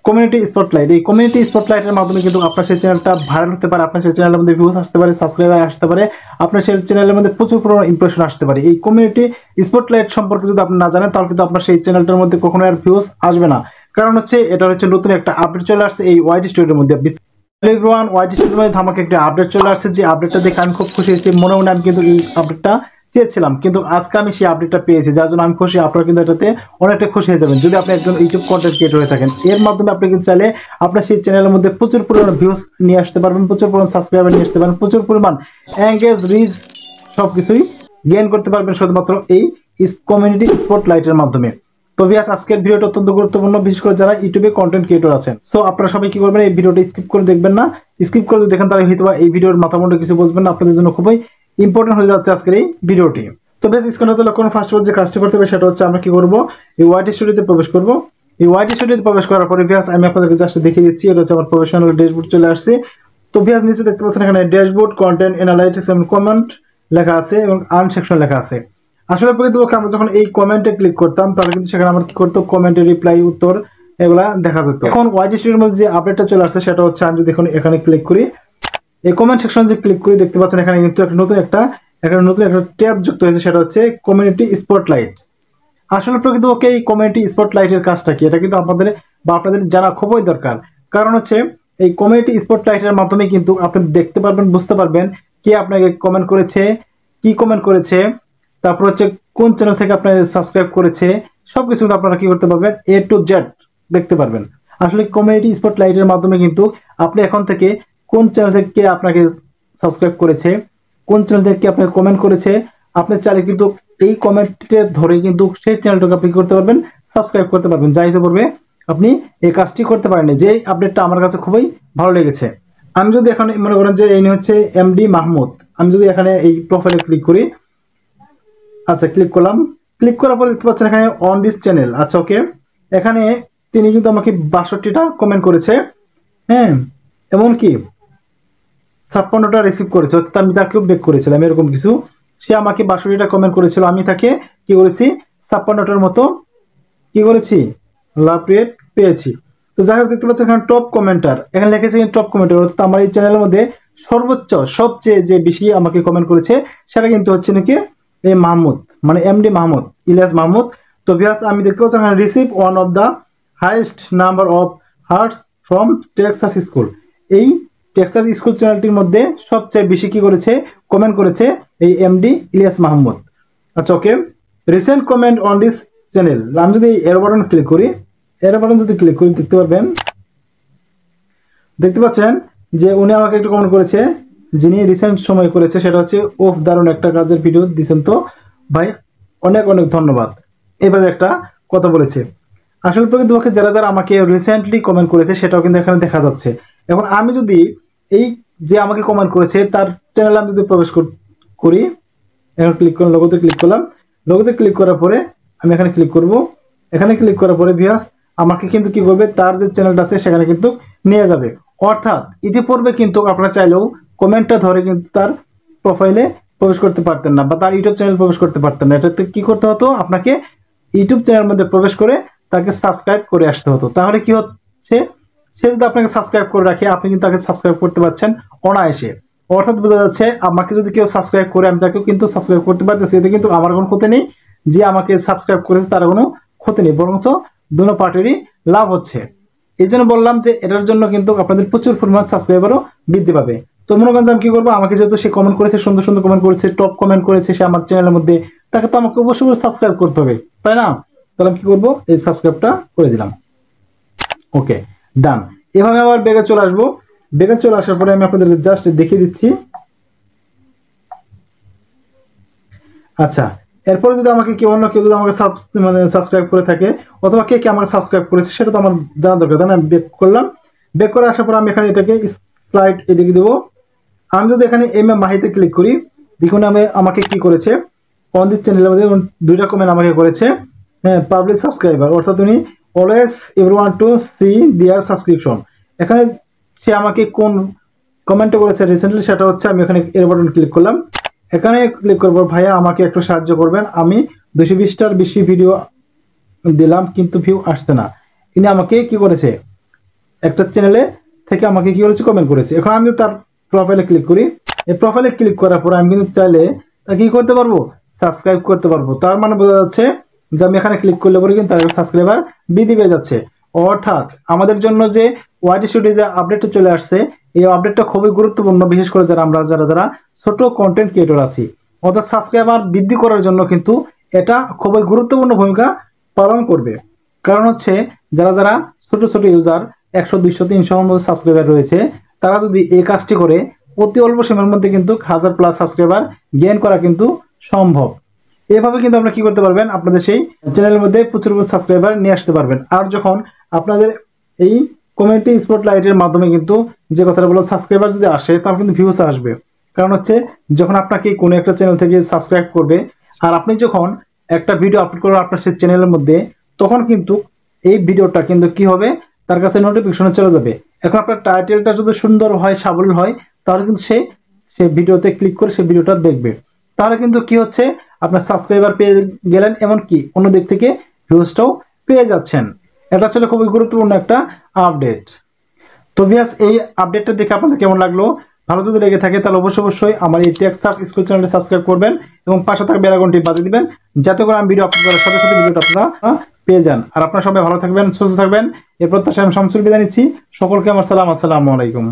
Community spotlight. এই community স্পটলাইটের মাধ্যমে কিন্তু আপনার সেই চ্যানেলটা ভাইরাল হতে পারে, আপনার সেই চ্যানেলের মধ্যে ভিউজ আসতে পারে, সাবস্ক্রাইবার আসতে পারে, আপনার সেই চ্যানেলের মধ্যে প্রচুর পরিমাণ ইমপ্রেশন আসতে পারে। এই কমিউনিটি স্পটলাইট সম্পর্কে যদি আপনি না জানেন তাহলে কিন্তু আপনার সেই চ্যানেলটার মধ্যে কখনো আর ভিউজ আসবে না। কারণ হচ্ছে এটা হচ্ছে নতুন একটা আপডেট চলে আসছে এই ওয়াইটি স্টুডিওর মধ্যে। এভরিওয়ান, ওয়াইটি স্টুডিওর মধ্যে আমাকে একটা আপডেট চলে আসছে, যে আপডেটটা দেখে আমি খুব খুশি হয়েছি। মনে মনে আমি কিন্তু এই আপডেটটা চেয়েছিলাম, কিন্তু আজকে আমি সেই আপডেটটা পেয়েছি, যার জন্য আমি খুশি। আপনারা কিন্তু এটাতে অনেকটা খুশি হয়ে যাবেন যদি আপনি একজন ইউটিউব কন্টেন্ট ক্রিয়েটর হয়ে থাকেন। এর মাধ্যমে আপনি কিন্তু চাইলে আপনার সেই চ্যানেলের মধ্যে প্রচুর পরিমাণ ভিউজ নিয়ে আসতে পারবেন, প্রচুর পরিমাণ সাবস্ক্রাইবার নিয়ে আসতে পারবেন, প্রচুর পরিমাণ এঙ্গেজ, রিচ সবকিছুই গেইন করতে পারবেন শুধুমাত্র এই কমিউনিটি স্পটলাইটের মাধ্যমে। তো ভিউয়ার্স, আজকের ভিডিওটা অত্যন্ত গুরুত্বপূর্ণ, বিশেষ করে যারা ইউটিউবে কন্টেন্ট ক্রিয়েটর আছেন। সো আপনারা সবাই কি করবেন, এই ভিডিওটা স্কিপ করে দেখবেন না। স্কিপ করে যদি দেখেন তাহলে হয়তো এই ভিডিওর মাথামুন্ডে কিছু বুঝবেন না, আপনাদের জন্য খুবই ইম্পর্টেন্ট হয়ে যাচ্ছে আজকের এই ভিডিওটি। তো বেশ, স্ক্রিনে তো লক্ষ্য ফার্স্ট যে কাজটি করতে হবে সেটা হচ্ছে আমরা কি করব, এই ওয়াইটি স্টুডিওতে প্রবেশ করব। এই ওয়াইটি স্টুডিওতে প্রবেশ করার পরে ভিউয়ার্স আমি আপনাদেরকে জাস্ট দেখিয়ে দিচ্ছি, এটা হচ্ছে আমার প্রফেশনাল ড্যাশবোর্ড চলে আসছে। তো ভিউয়ার্স, নিচে দেখতে পাচ্ছেন এখানে ড্যাশবোর্ড, কন্টেন্ট অ্যানালাইটিক্স এবং কমেন্ট লেখা আছে এবং আর্ন সেকশন লেখা আছে। আসলে প্রকৃতপক্ষে আমরা যখন এই কমেন্টে ক্লিক করতাম তাহলে কিন্তু সেখানে আমরা কি করতো, কমেন্টের রিপ্লাই, উত্তর এগুলা দেখা যেত। এখন ওয়াইটি স্টুডিওর মধ্যে যে আপডেটটা চলে আসছে সেটা হচ্ছে আমি যদি এখানে ক্লিক করি, এই কমেন্ট সেকশনে যে ক্লিক করি দেখতে পাচ্ছেন এখানে কিন্তু নতুন একটা ট্যাব যুক্ত হয়েছে, সেটা হচ্ছে কমিউনিটি স্পটলাইট। আসলে প্রকৃতপক্ষে এই কমিউনিটি স্পটলাইটের কাজটা কি, এটা কিন্তু আপনাদের জানা খুবই দরকার। কারণ হচ্ছে এই কমিউনিটি স্পটলাইটের মাধ্যমে কিন্তু আপনি দেখতে পারবেন, বুঝতে পারবেন কে আপনাকে কমেন্ট করেছে, কি কমেন্ট করেছে, তারপর হচ্ছে কোন চ্যানেল থেকে আপনার সাবস্ক্রাইব করেছে, সবকিছু আপনারা কি করতে পারবেন, এ টু জেড দেখতে পারবেন। আসলে কমিউনিটি স্পটলাইটের মাধ্যমে কিন্তু আপনি এখন থেকে কোন চ্যানেল থেকে আপনাকে সাবস্ক্রাইব করেছে, কোন চ্যানেল থেকে আপনাকে কমেন্ট করেছে, আপনি চাইলে কিন্তু এই কমেন্টে ধরে কিন্তু সেই চ্যানেলটাকে আপনি করতে পারবেন, সাবস্ক্রাইব করতে পারবেন। যাইতে পারবে আপনি এই কাজটি করতে পারেন, যে আপডেটটা আমার কাছে খুবই ভালো লেগেছে। আমি যদি এখানে মনে করেন যে এই হচ্ছে এমডি মাহমুদ, আমি যদি এখানে এই প্রোফাইলে ক্লিক করি, আচ্ছা ক্লিক করলাম, ক্লিক করার পর দেখতে পাচ্ছেন এখানে অন দিস চ্যানেল। আচ্ছা ওকে, এখানে তিনি কিন্তু আমাকে 62টা কমেন্ট করেছে, হ্যাঁ, এমনকি 56টা রিসিভ করেছে, অর্থাৎ আমি তাকেও বেক করেছিলাম এরকম কিছু। সে আমাকে 62টা কমেন্ট করেছিল, আমি তাকে কি করেছি, 56টার মতো কি করেছি, লাভ রেট পেয়েছি। তো যাই হোক, দেখতে পাচ্ছেন এখানে টপ কমেন্টার, এখানে লিখেছে টপ কমেন্টার, অর্থাৎ আমার এই চ্যানেলের মধ্যে সর্বোচ্চ সবচেয়ে যে বেশি আমাকে কমেন্ট করেছে সেটা কিন্তু হচ্ছে নাকি এই মাহমুদ, মানে এমডি মাহমুদ, ইলিয়াস মাহমুদ। তো ভিউয়ার্স, আমি দেখতে পাচ্ছি এখানে receive one of the highest number of hearts from Texas school. এই টেক্সাস স্কুল চ্যানেলটির মধ্যে সবচেয়ে বেশি কি করেছে, কমেন্ট করেছে এই এমডি ইলিয়াস মাহমুদ। আচ্ছা okay, recent comment on this channel. আমি যদি এরো বাটন ক্লিক করি, এরো বাটন যদি ক্লিক করি দেখতে পারবেন, দেখতে পাচ্ছেন যে উনি আমাকে একটা কমেন্ট করেছে, যিনি রিসেন্ট সময় করেছে, সেটা হচ্ছে ওফ, দারুণ একটা কাজের ভিডিও দিচ্ছেন তো ভাই, অনেক অনেক ধন্যবাদ, এভাবে একটা কথা বলেছে। আসলে প্রকৃতপক্ষে যারা যারা আমাকে রিসেন্টলি কমেন্ট করেছে সেটাও কিন্তু এখানে দেখা যাচ্ছে। এখন আমি যদি এই যে আমাকে কমেন্ট করেছে তার চ্যানেলে আমি যদি প্রবেশ করি, এখন ক্লিক করলাম, লোগোতে ক্লিক করলাম, লোগোতে ক্লিক করার পরে আমি এখানে ক্লিক করব। এখানে ক্লিক করার পরে ভিউয়ার্স আমাকে কিন্তু কি করবে, তার যে চ্যানেলটা আছে সেখানে কিন্তু নিয়ে যাবে। অর্থাৎ ইতিপূর্বে কিন্তু আপনারা চাইলেও কমেন্টটা ধরে কিন্তু তার প্রোফাইলে প্রবেশ করতে পারতেন না, বা তার ইউটিউব চ্যানেল প্রবেশ করতে পারতেন না। এটাতে কি করতে হতো, আপনাকে ইউটিউব চ্যানেলের মধ্যে প্রবেশ করে তাকে সাবস্ক্রাইব করে আসতে হতো। তাহলে কি হচ্ছে, সে যদি আপনাকে সাবস্ক্রাইব করে রাখে, আপনি কিন্তু তাকে সাবস্ক্রাইব করতে পারছেন অনায়াসে। অর্থাৎ বোঝা যাচ্ছে আমাকে যদি কেউ সাবস্ক্রাইব করে আমি তাকেও কিন্তু সাবস্ক্রাইব করতে পারতেছি, এতে কিন্তু আমার কোনো ক্ষতি নেই, যে আমাকে সাবস্ক্রাইব করেছে তার কোনো ক্ষতি নেই, বরঞ্চ দুটো পার্টিরই লাভ হচ্ছে। এই জন্য বললাম যে এটার জন্য কিন্তু আপনাদের প্রচুর পরিমাণ সাবস্ক্রাইবারও বৃদ্ধি পাবে। তো মনে করেন যে আমি কি করবো, আমাকে যেহেতু সে কমেন্ট করেছে, সুন্দর সুন্দর কমেন্ট করেছে, টপ কমেন্ট করেছে সে আমার চ্যানেলের মধ্যে, তাকে তো আমাকে অবশ্যই সাবস্ক্রাইব করতে হবে, তাই না? তাহলে আমি কি করবো, এই সাবস্ক্রাইবটা করে দিলাম, ওকে ডান। এভাবে আবার বেগে চলে আসবো, বেগে চলে আসার পরে আমি আপনাদেরকে জাস্ট দেখিয়ে দিচ্ছি। আচ্ছা, এরপরে যদি আমাকে কেউ অন্য কেউ যদি আমাকে সাবস্ক্রাইব করে থাকে, অথবা কে কে আমাকে সাবস্ক্রাইব করেছে সেটা তো আমার জানা দরকার, তাই না? বেক করলাম, বেক করে আসার পর আমি এখানে এটাকে স্লাইড এদিকে দেবো। আমি যদি এখানে এম এ মাহিতে ক্লিক করি, দেখুন আমাকে কি করেছে, অন দিস চ্যানেলের মধ্যে 2টা কমেন্ট আমাকে করেছে, হ্যাঁ, পাবলিক সাবস্ক্রাইবার, অর্থাৎ উনি always everyone to see their subscription. এখানে সে আমাকে কোন কমেন্টে করেছে রিসেন্টলি সেটা হচ্ছে, আমি এখানে এর বাটন ক্লিক করলাম, এখানে ক্লিক করবো, ভাইয়া আমাকে একটু সাহায্য করবেন, আমি 220টার বেশি ভিডিও দিলাম কিন্তু ভিউ আসছে না। ইনি আমাকে কি করেছে, একটা চ্যানেলে থেকে আমাকে কি করেছে, কমেন্ট করেছে। এখন আমি তার প্রোফাইলে ক্লিক করি। এই প্রোফাইলে ক্লিক করার পর আমি কিন্তু চাইলে তা কি করতে পারবো, সাবস্ক্রাইব করতে পারবো। তার মানে বোঝা যাচ্ছে যে আমি এখানে ক্লিক করলে পরে কিন্তু তার সাবস্ক্রাইবার বৃদ্ধি পেয়ে যাচ্ছে। অর্থাৎ আমাদের জন্য যে ওয়াইটি স্টুডিও যে আপডেটটা চলে আসছে, এই আপডেটটা খুবই গুরুত্বপূর্ণ, বিশেষ করে যারা ছোট কন্টেন্ট ক্রিয়েটর আছি। অর্থাৎ সাবস্ক্রাইবার বৃদ্ধি করার জন্য কিন্তু এটা খুবই গুরুত্বপূর্ণ ভূমিকা পালন করবে। কারণ হচ্ছে যারা ছোট ছোট ইউজার 100 200 300 মতো সাবস্ক্রাইবার রয়েছে, তারা যদি এই কাজটি করে অতি অল্প সময়ের মধ্যে কিন্তু 1000+ সাবস্ক্রাইবার গেইন করা কিন্তু সম্ভব। এভাবে কিন্তু আপনারা কি করতে পারবেন, আপনাদের সেই চ্যানেলের মধ্যে প্রচুর সাবস্ক্রাইবার নিয়ে আসতে পারবেন। আর যখন আপনাদের এই কমিউনিটি স্পটলাইটের মাধ্যমে কিন্তু যে কথাটা বলো, সাবস্ক্রাইবার যদি আসে তাহলে কিন্তু ভিউস আসবে। কারণ হচ্ছে যখন আপনাকে কোনো একটা চ্যানেল থেকে সাবস্ক্রাইব করবে, আর আপনি যখন একটা ভিডিও আপলোড করবেন আপনার সেই চ্যানেলের মধ্যে, তখন কিন্তু এই ভিডিওটা কিন্তু কি হবে, তার কাছে নোটিফিকেশনে চলে যাবে। এখন আপনার টাইটেলটা যদি সুন্দর হয়, সাবলীল হয়, তাহলে কিন্তু সেই ভিডিওতে ক্লিক করে সেই ভিডিওটা দেখবে। তাহলে কিন্তু কি হচ্ছে, আপনার সাবস্ক্রাইবার পেয়ে গেলেন, এমনকি অন্য দিক থেকে ভিউজটাও পেয়ে যাচ্ছেন। এটা ছিল খুবই গুরুত্বপূর্ণ একটা আপডেট। তো ভিউয়ার্স, এই আপডেটটা দেখে আপনাদের কেমন লাগলো? ভালো যদি লেগে থাকে তাহলে অবশ্যই আমার এই টেক সার্চ স্কুল চ্যানেলটি সাবস্ক্রাইব করবেন এবং পাশে থাকা বেল আইকনটি বাজিয়ে দিবেন, যাতে করে আমি ভিডিও আপলোড করার সাথে সাথে ভিডিওটা আপনারা পেয়ে যান। আর আপনারা সবাই ভালো থাকবেন, সুস্থ থাকবেন। এরপর তো আমি শামসুল বিদায় নিচ্ছি। সকলকে আমার সালাম, আসসালামু আলাইকুম।